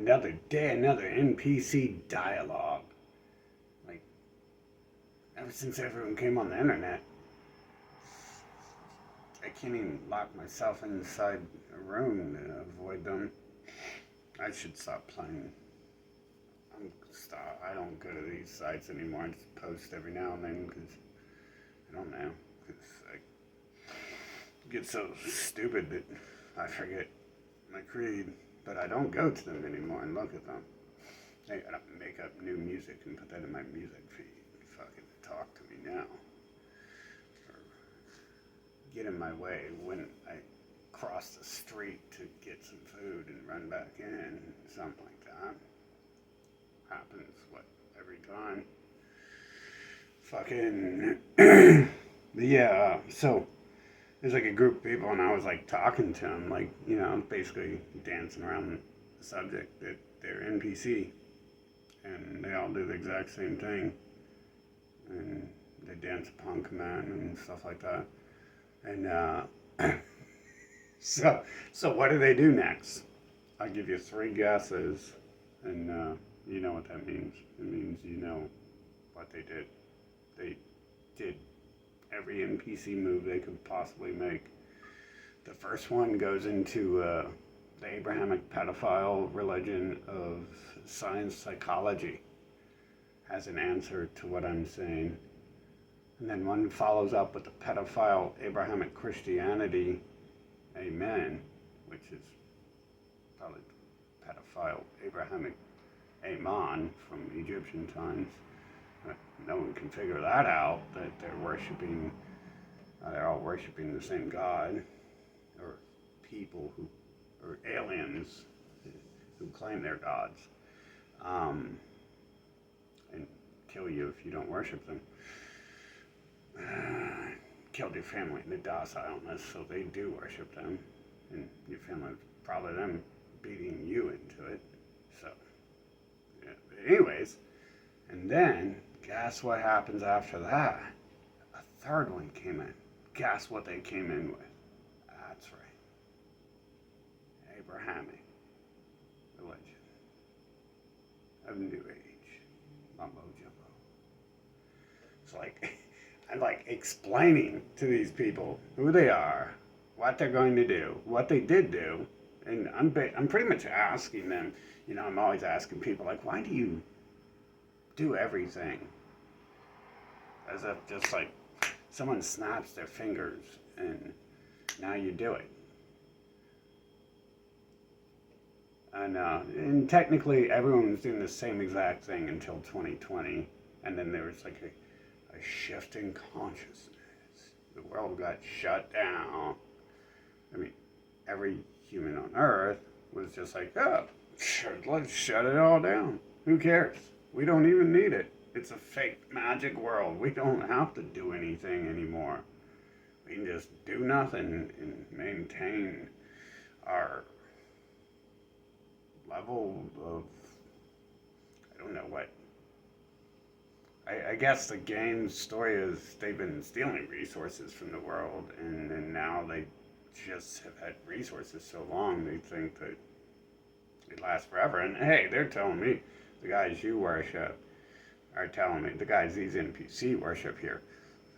another day, another NPC dialogue. Like, ever since everyone came on the internet, I can't even lock myself inside a room to avoid them. I should stop playing. I don't go to these sites anymore. I just post every now and then because I don't know. Because I get so stupid that I forget my creed. But I don't go to them anymore and look at them. I gotta make up new music and put that in my music feed. Fucking talk to me now. Or get in my way when I cross the street to get some food and run back in. Something like that. Happens, every time. Fucking, yeah, so there's like a group of people and I was like talking to them, like, basically dancing around the subject that they're NPC and they all do the exact same thing and they dance punk man and stuff like that. And, so what do they do next? I'll give you 3 guesses and, you know what that means. It means you know what they did. They did every NPC move they could possibly make. The first one goes into the Abrahamic pedophile religion of science psychology as an answer to what I'm saying. And then one follows up with the pedophile Abrahamic Christianity, amen, which is probably pedophile Abrahamic Amon from Egyptian times. But no one can figure that out, that they're all worshiping the same God, or people or aliens who claim they're gods, and kill you if you don't worship them. Killed your family into docileness, so they do worship them, and your family, probably them beating you into it. So, yeah. Anyways, and then, guess what happens after that? A third one came in. Guess what they came in with? That's right. Abrahamic religion of New Age. Mumbo jumbo. It's like, I'm like explaining to these people who they are, what they're going to do, what they did do, and I'm pretty much asking them, I'm always asking people, like, why do you do everything? As if just like someone snaps their fingers and now you do it. And technically everyone was doing the same exact thing until 2020, and then there was like a shift in consciousness. The world got shut down. I mean, every human on Earth was just like, oh, let's shut it all down. Who cares? We don't even need it. It's a fake magic world. We don't have to do anything anymore. We can just do nothing and maintain our level of, I don't know what. I guess the game's story is they've been stealing resources from the world, and now they just have had resources so long they think that it lasts forever. And hey, they're telling me, the guys you worship are telling me, the guys these NPC worship here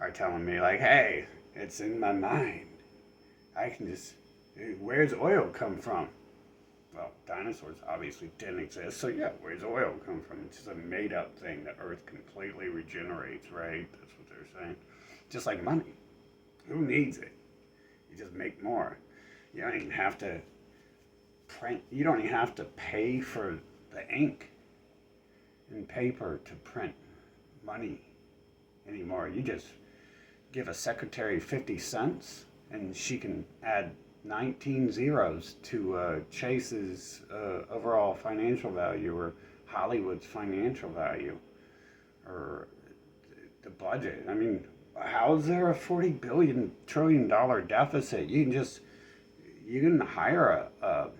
are telling me, like, hey, it's in my mind. I can just, where's oil come from? Well, dinosaurs obviously didn't exist, so yeah, where's oil come from? It's just a made-up thing that Earth completely regenerates, right? That's what they're saying. Just like money. Who needs it? You just make more. You don't even have to print. You don't even have to pay for the ink and paper to print money anymore. You just give a secretary 50 cents and she can add 19 zeros to Chase's overall financial value, or Hollywood's financial value, or the budget. I mean, how is there a $40 trillion deficit? You can hire a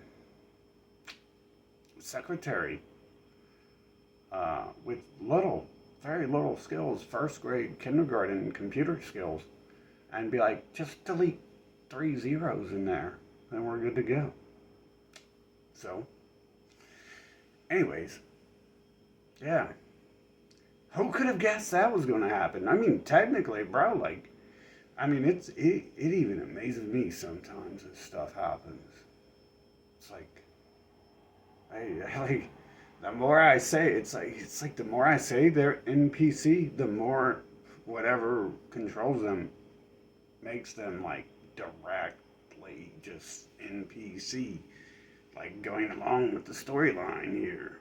secretary with very little skills, first grade, kindergarten computer skills, and be like, just delete 3 zeros in there, and we're good to go. So, Anyways, yeah. Who could have guessed that was going to happen? I mean, technically, bro, like, I mean, it even amazes me sometimes as stuff happens. It's like, I like, the more I say, it's like the more I say they're NPC, the more whatever controls them makes them like directly just NPC, like going along with the storyline here.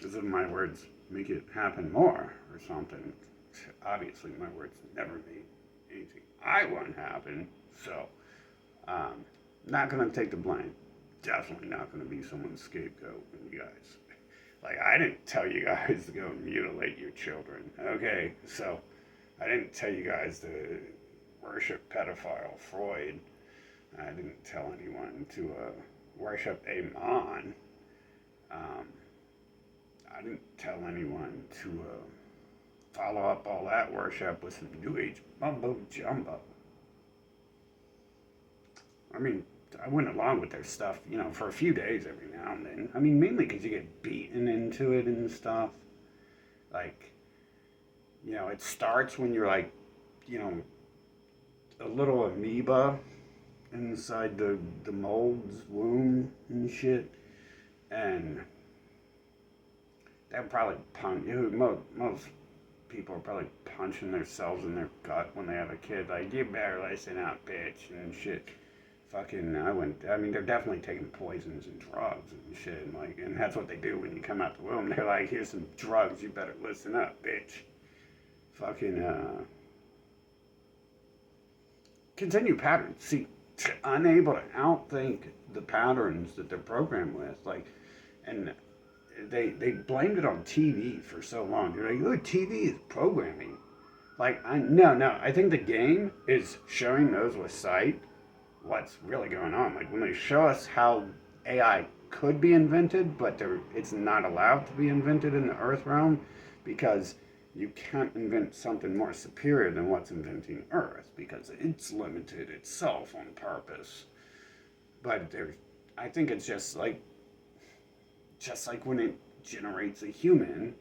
As if my words make it happen more or something. Obviously, my words never made anything I want happen, so not gonna take the blame. Definitely not gonna be someone's scapegoat when you guys. Like, I didn't tell you guys to go mutilate your children, okay? So, I didn't tell you guys to worship pedophile Freud. I didn't tell anyone to worship Amon. Um, I didn't tell anyone to follow up all that worship with some New Age mumbo jumbo. I mean, I went along with their stuff, for a few days every now and then. I mean, mainly because you get beaten into it and stuff. Like, it starts when you're like, you know, a little amoeba inside the mold's womb and shit. And they'll probably most people are probably punching themselves in their gut when they have a kid. Like, you better listen up, bitch, and shit. They're definitely taking poisons and drugs and shit. And that's what they do when you come out the womb. They're like, here's some drugs, you better listen up, bitch. Continue patterns. See, unable to outthink the patterns that they're programmed with. And they blamed it on TV for so long. They're like, oh, TV is programming. No. I think the game is showing those with sight what's really going on. Like, when they show us how AI could be invented, but it's not allowed to be invented in the Earth realm because you can't invent something more superior than what's inventing Earth because it's limited itself on purpose. But I think it's just like when it generates a human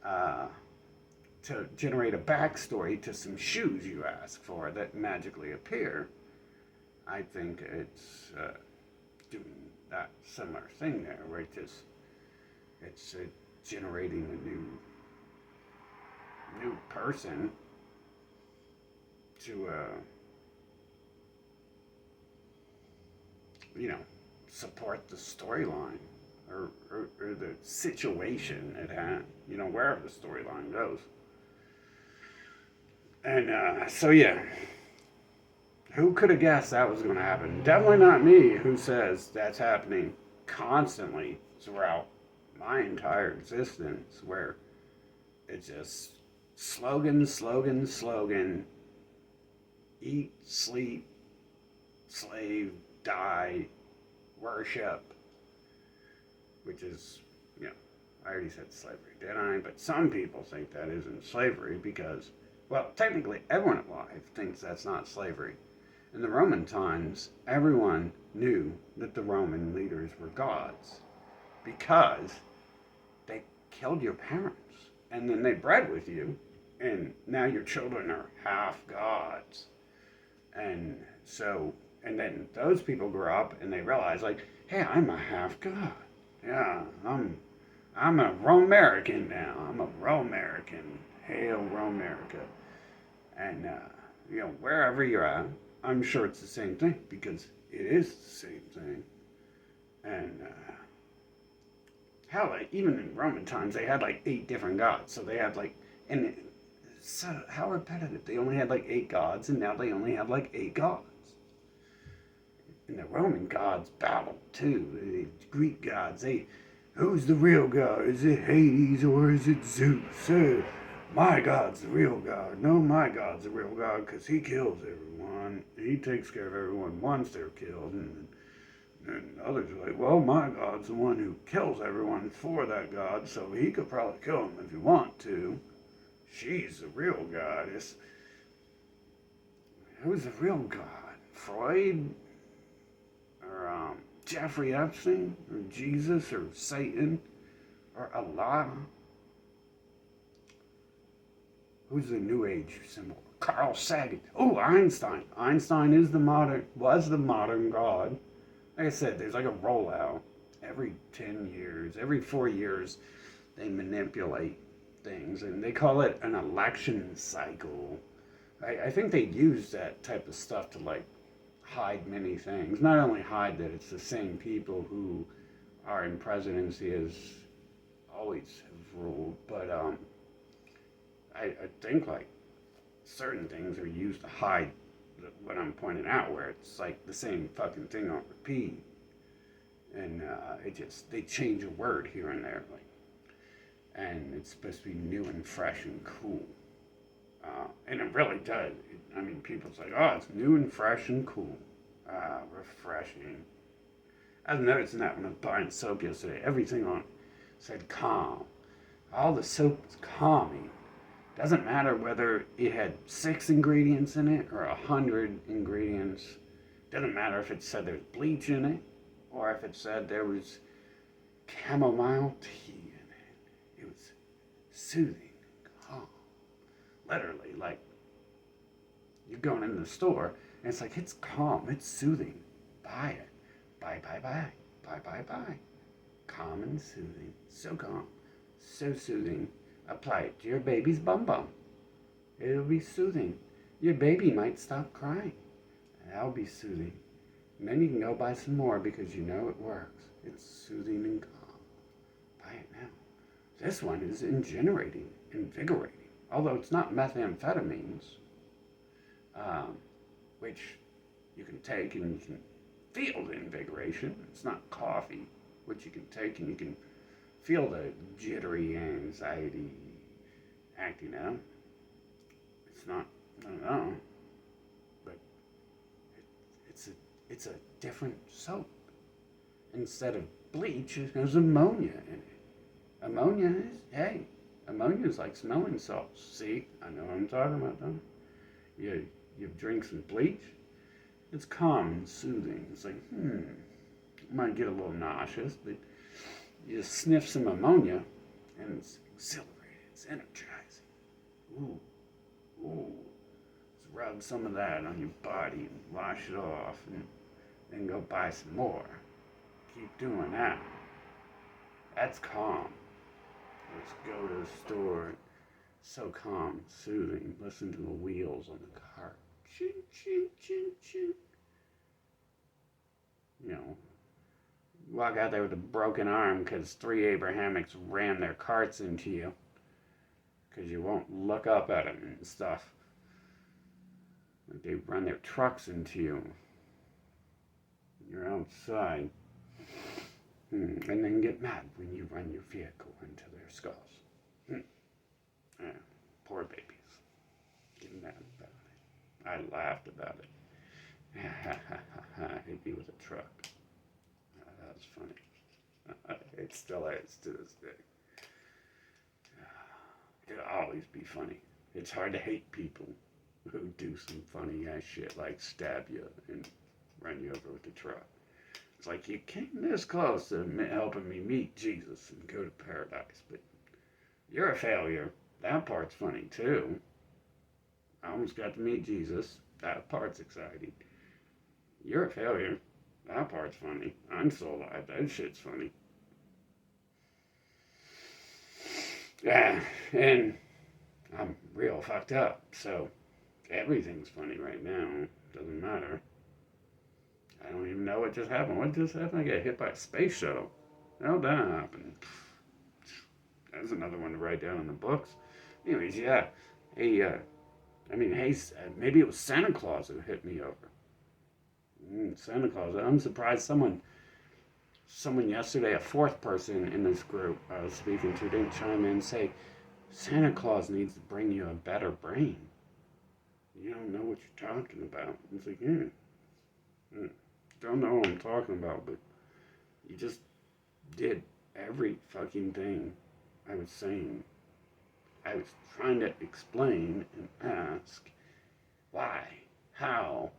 to generate a backstory to some shoes you ask for that magically appear. I think it's doing that similar thing there, where it's generating a new person to support the storyline or the situation at hand, wherever the storyline goes. And so yeah. Who could have guessed that was going to happen? Definitely not me, who says that's happening constantly throughout my entire existence, where it's just slogan, eat, sleep, slave, die, worship, which is, I already said slavery, didn't I? But some people think that isn't slavery because, well, technically everyone alive thinks that's not slavery. In the Roman times, everyone knew that the Roman leaders were gods because they killed your parents and then they bred with you, and now your children are half gods. And then those people grow up and they realize, like, hey, I'm a half god. Yeah, I'm a Romerican now. I'm a Romerican. Hail Romerica. And wherever you're at, I'm sure it's the same thing because it is the same thing. And hell, even in Roman times, they had like 8 different gods. So they had so how repetitive. They only had like 8 gods, and now they only have like 8 gods. And the Roman gods battled too. The Greek gods, who's the real god? Is it Hades or is it Zeus? My God's the real God. No, my God's the real God because he kills everyone. He takes care of everyone once they're killed. And others are like, well, my God's the one who kills everyone for that God, so he could probably kill him if you want to. She's the real goddess. Who's the real God? Freud? Or Jeffrey Epstein or Jesus or Satan or Allah? Who's the New Age symbol? Carl Sagan. Oh, Einstein. Einstein was the modern God. Like I said, there's like a rollout. Every 10 years, every 4 years, they manipulate things, and they call it an election cycle. I think they use that type of stuff to like hide many things. Not only hide that it's the same people who are in presidency as always have ruled, but I think like certain things are used to hide what I'm pointing out, where it's like the same fucking thing on repeat, and they change a word here and there, like, and it's supposed to be new and fresh and cool, and it really does. I mean, people's like, oh, it's new and fresh and cool, refreshing. I was noticing that when I was buying soap yesterday, everything on it said calm. All the soap was calming. Doesn't matter whether it had 6 ingredients in it or 100 ingredients. Doesn't matter if it said there's bleach in it or if it said there was chamomile tea in it. It was soothing, calm. Literally, like, you're going in the store and it's like, it's calm, it's soothing. Buy it. Buy, buy, buy. Buy, buy, buy. Calm and soothing. So calm. So soothing. Apply it to your baby's bum bum. It'll be soothing. Your baby might stop crying. That'll be soothing. And then you can go buy some more because you know it works. It's soothing and calm. Buy it now. This one is invigorating. Although it's not methamphetamines, which you can take and you can feel the invigoration. It's not coffee, which you can take and you can feel the jittery anxiety acting out. It's not, I don't know, but it's a different soap. Instead of bleach, there's ammonia in it. Ammonia is like smelling salts. See, I know what I'm talking about, don't you? You drink some bleach, it's calm and soothing. It's like, it might get a little nauseous, but you just sniff some ammonia, and it's exhilarating, it's energizing. Ooh. Let's rub some of that on your body and wash it off, and then go buy some more. Keep doing that. That's calm. Let's go to the store. So calm, soothing. Listen to the wheels on the car. Choo, choo, choo, choo. You know, walk out there with a broken arm because 3 Abrahamics ran their carts into you because you won't look up at them and stuff. Like they run their trucks into you. You're outside. And then get mad when you run your vehicle into their skulls. Poor babies. Get mad about it. I laughed about it. Hit me with a truck. That was funny. It still is to this day. It'll always be funny. It's hard to hate people who do some funny ass shit like stab you and run you over with the truck. It's like you came this close to helping me meet Jesus and go to paradise, but you're a failure. That part's funny too. I almost got to meet Jesus. That part's exciting. You're a failure. That part's funny. I'm still alive. That shit's funny. Yeah, and I'm real fucked up, so everything's funny right now. Doesn't matter. I don't even know what just happened. What just happened? I got hit by a space shuttle. How did that happen? That's another one to write down in the books. Anyways, yeah. Hey, maybe it was Santa Claus who hit me over. Santa Claus. I'm surprised someone yesterday, a 4th person in this group I was speaking to, didn't chime in and say, Santa Claus needs to bring you a better brain. You don't know what you're talking about. It's like, don't know what I'm talking about, but you just did every fucking thing I was saying. I was trying to explain and ask why, how's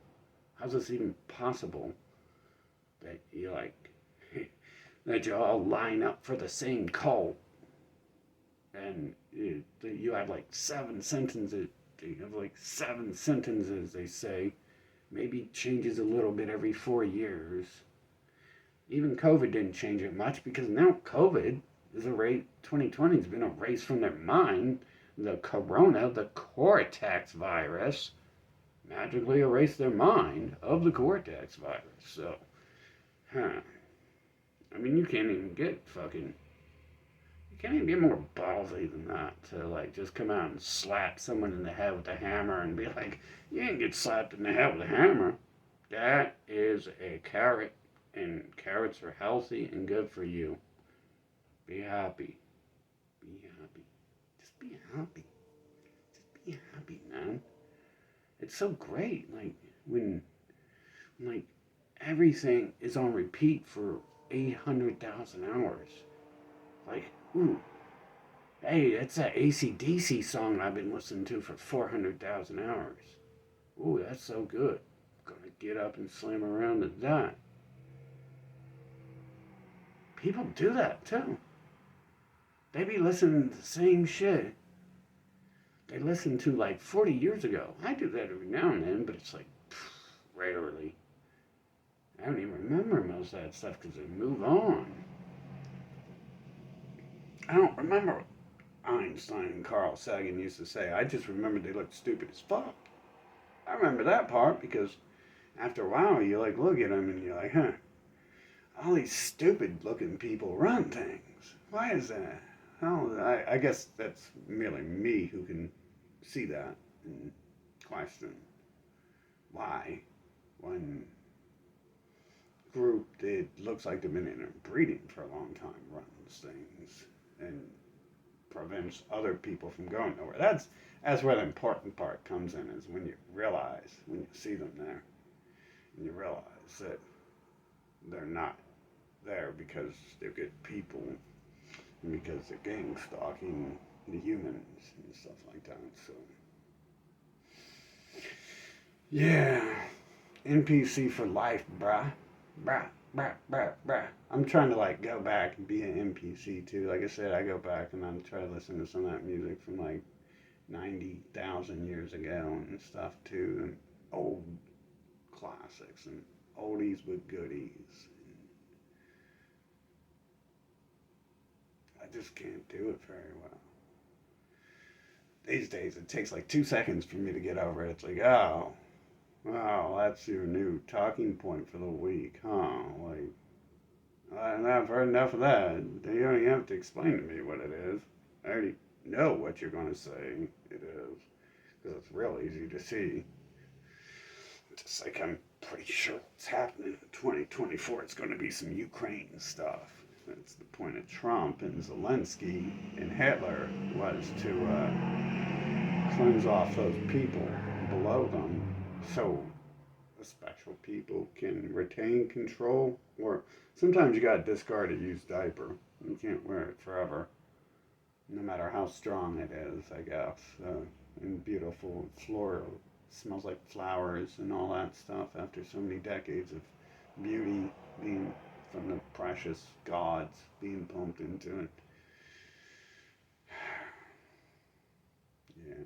this even possible that you like that you all line up for the same cult, and you have like 7 sentences. You have like 7 sentences, they say. Maybe changes a little bit every 4 years. Even COVID didn't change it much because now COVID is 2020 has been erased from their mind. The corona, the cortex virus, magically erased their mind of the cortex virus. So, I mean, you can't even get more ballsy than that to like just come out and slap someone in the head with a hammer and be like, you ain't get slapped in the head with a hammer. That is a carrot, and carrots are healthy and good for you. Be happy. Be happy. Just be happy. Just be happy, man. It's so great. Like like everything is on repeat for 800,000 hours. Like, ooh, hey, that's that AC/DC song I've been listening to for 400,000 hours. Ooh, that's so good. I'm gonna get up and slam around to that. People do that too. They be listening to the same shit they listened to like 40 years ago. I do that every now and then, but it's like rarely. I don't even remember most of that stuff because they move on. I don't remember what Einstein and Carl Sagan used to say. I just remember they looked stupid as fuck. I remember that part because after a while you like look at them and you're like, huh, all these stupid looking people run things. Why is that? Oh, I guess that's merely me who can see that and question why one group that looks like they've been interbreeding for a long time runs things and prevents other people from going nowhere. That's where the important part comes in, is when you see them there, and you realize that they're not there because they're good people, and because they're gang stalking the humans and stuff like that. So, yeah, NPC for life, bruh. Bruh, bruh, bruh, bruh. I'm trying to like go back and be an NPC too. Like I said, I go back and I'm trying to listen to some of that music from like 90,000 years ago and stuff too, and old classics and oldies but goodies. I just can't do it very well. These days, it takes like 2 seconds for me to get over it. It's like, oh, wow, that's your new talking point for the week, huh? Like, I've heard enough of that. You don't even have to explain to me what it is. I already know what you're going to say it is, because it's real easy to see. Just like I'm pretty sure what's happening in 2024, it's going to be some Ukraine stuff. That's the point of Trump and Zelensky and Hitler, was to cleanse off those people below them so the special people can retain control. Or sometimes you got to discard a used diaper. You can't wear it forever, no matter how strong it is, I guess. And beautiful floral, smells like flowers and all that stuff after so many decades of beauty being from the precious gods being pumped into it. Yeah,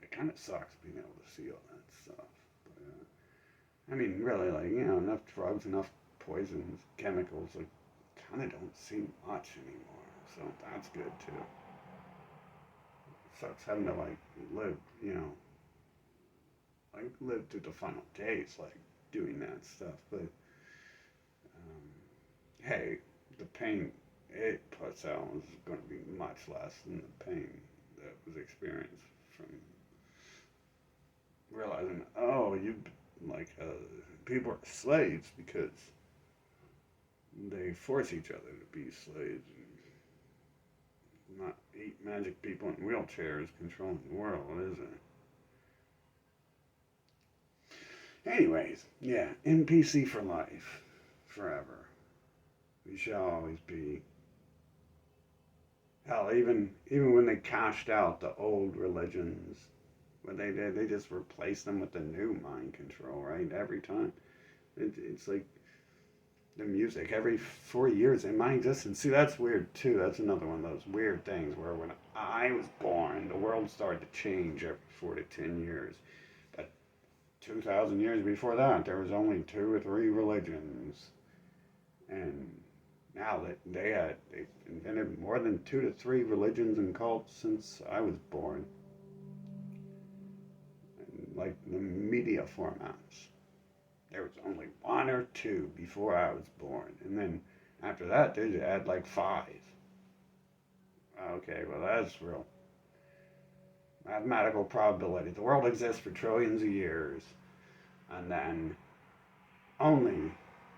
it kind of sucks being able to see all that stuff. But, I mean, really, like, enough drugs, enough poisons, chemicals, like, kind of don't see much anymore. So that's good too. It sucks having to like live, like live through the final days, like doing that stuff. But hey, the pain it puts out is going to be much less than the pain that was experienced from realizing, oh, you like people are slaves because they force each other to be slaves and not eat magic people in wheelchairs controlling the world, is it? Anyways, yeah, NPC for life, forever. We shall always be. Hell, even when they cashed out the old religions, what they did, they just replaced them with the new mind control, right? Every time. It's like the music every 4 years in my existence. See, that's weird too. That's another one of those weird things where when I was born, the world started to change every 4 to 10 years. But 2,000 years before that, there was only two or three religions, and now that they've invented more than 2 to 3 religions and cults since I was born, and like the media formats. There was only one or two before I was born, and then after that they had like five. Okay, well that's real mathematical probability. The world exists for trillions of years, and then only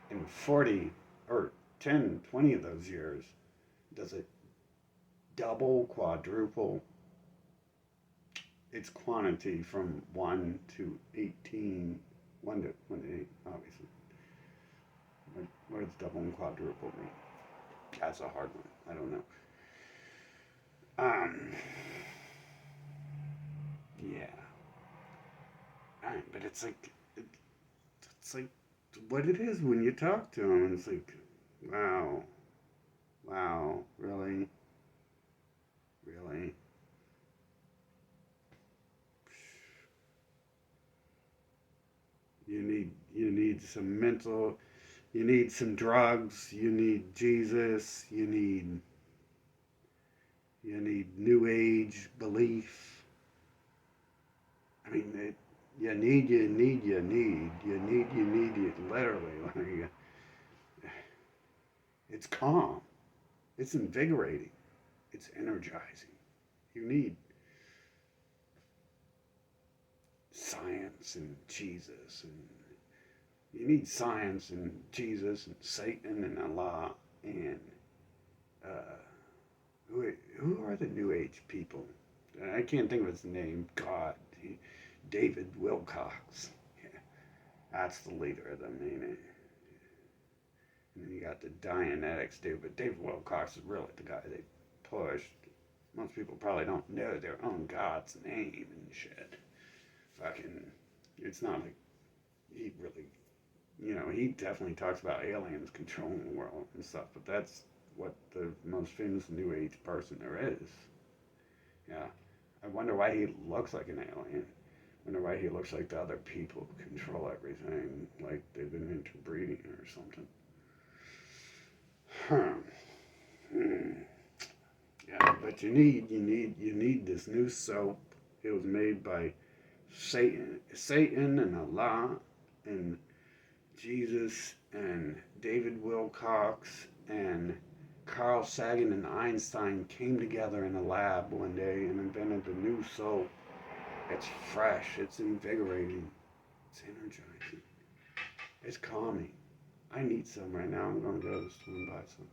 in 40 or 10, 20 of those years does it double, quadruple its quantity from 1 to 18, 1 to 8, obviously. What does double and quadruple mean? That's a hard one. I don't know. Um, yeah. But it's like what it is when you talk to them. It's like, wow, wow, really, really. You need some mental. You need some drugs. You need Jesus. You need New Age belief. I mean, you need, literally. Like, it's calm. It's invigorating. It's energizing. You need science and Jesus, and you need science and Jesus and Satan and Allah and uh, who are the New Age people? I can't think of his name. God, David Wilcox. Yeah, that's the leader of them, ain't it? And then you got the Dianetics dude, but David Wilcox is really the guy they pushed. Most people probably don't know their own God's name and shit. Fucking, it's not like he really, he definitely talks about aliens controlling the world and stuff, but that's what the most famous New Age person there is. Yeah. I wonder why he looks like an alien. I wonder why he looks like the other people who control everything, like they've been interbreeding or something. Huh. Hmm. Yeah, but you need this new soap. It was made by Satan and Allah and Jesus and David Wilcox and Carl Sagan and Einstein came together in a lab one day and invented a new soap. It's fresh, it's invigorating, it's energizing, it's calming. I need some right now. I'm going to go to the store and buy some.